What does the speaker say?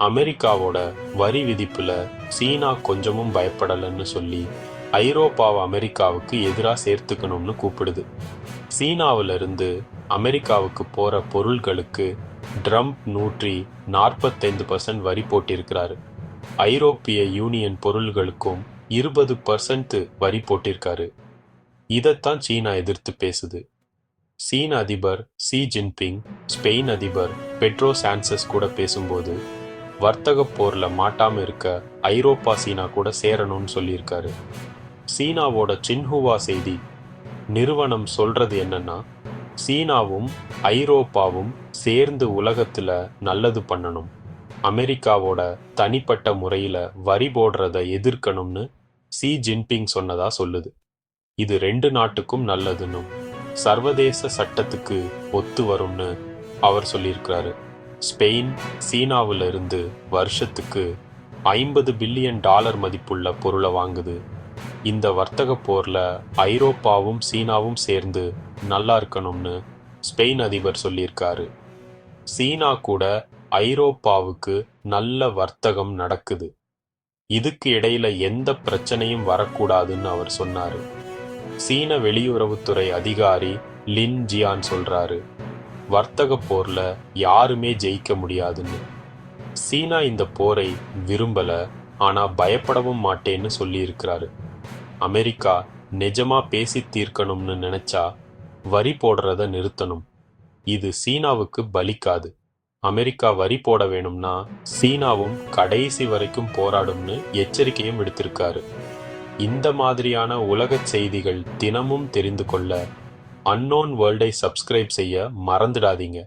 அமெரிக்காவோட வரி விதிப்புல சீனா கொஞ்சமும் பயப்படலன்னு சொல்லி ஐரோப்பாவை அமெரிக்காவுக்கு எதிராக சேர்த்துக்கணும்னு கூப்பிடுது. சீனாவில இருந்து அமெரிக்காவுக்கு போற பொருள்களுக்கு ட்ரம்ப் 145% வரி போட்டிருக்கிறாரு. ஐரோப்பிய யூனியன் பொருள்களுக்கும் 20% வரி போட்டிருக்காரு. இதைத்தான் சீனா எதிர்த்து பேசுது. சீன அதிபர் ஷி ஜின்பிங் ஸ்பெயின் அதிபர் பெட்ரோ சான்சஸ் கூட பேசும்போது வர்த்தக போர்ல மாட்டாம இருக்க ஐரோப்பா சீனா கூட சேரணும்னு சொல்லியிருக்காரு. சீனாவோட சின்ஹுவா செய்தி நிறுவனம் சொல்றது என்னன்னா, சீனாவும் ஐரோப்பாவும் சேர்ந்து உலகத்துல நல்லது பண்ணணும், அமெரிக்காவோட தனிப்பட்ட முறையில வரி போடுறத எதிர்க்கணும்னு ஷி ஜின்பிங் சொன்னதா சொல்லுது. இது 2 நாட்டுக்கும் நல்லதுன்னும் சர்வதேச சட்டத்துக்கு ஒத்து வரும்னு அவர் சொல்லியிருக்கிறாரு. ஸ்பெயின் சீனாவில இருந்து வருஷத்துக்கு $50 பில்லியன் மதிப்புள்ள பொருளை வாங்குது. இந்த வர்த்தக போர்ல ஐரோப்பாவும் சீனாவும் சேர்ந்து நல்லா இருக்கணும்னு ஸ்பெயின் அதிபர் சொல்லியிருக்காரு. சீனா கூட ஐரோப்பாவுக்கு நல்ல வர்த்தகம் நடக்குது. இதுக்கு இடையில எந்த பிரச்சனையும் வரக்கூடாதுன்னு அவர் சொன்னாரு. சீன வெளியுறவுத்துறை அதிகாரி லின் ஜியான் சொல்றாரு, வர்த்தக போர்ல யாருமே ஜெயிக்க முடியாதுன்னு. சீனா இந்த போரை விரும்பல, ஆனா பயப்படவும் மாட்டேன்னு சொல்லி இருக்கிறாரு. அமெரிக்கா நிஜமா பேசி தீர்க்கணும்னு நினைச்சா வரி போடுறத நிறுத்தணும். இது சீனாவுக்கு பலிக்காது. அமெரிக்கா வரி போட வேணும்னா சீனாவும் கடைசி வரைக்கும் போராடும்னு எச்சரிக்கையும் விடுத்திருக்காரு. இந்த மாதிரியான உலக செய்திகள் தினமும் தெரிந்து கொள்ள அன்னோன் வேர்ல்டை சப்ஸ்கிரைப் செய்ய மறந்துடாதீங்க.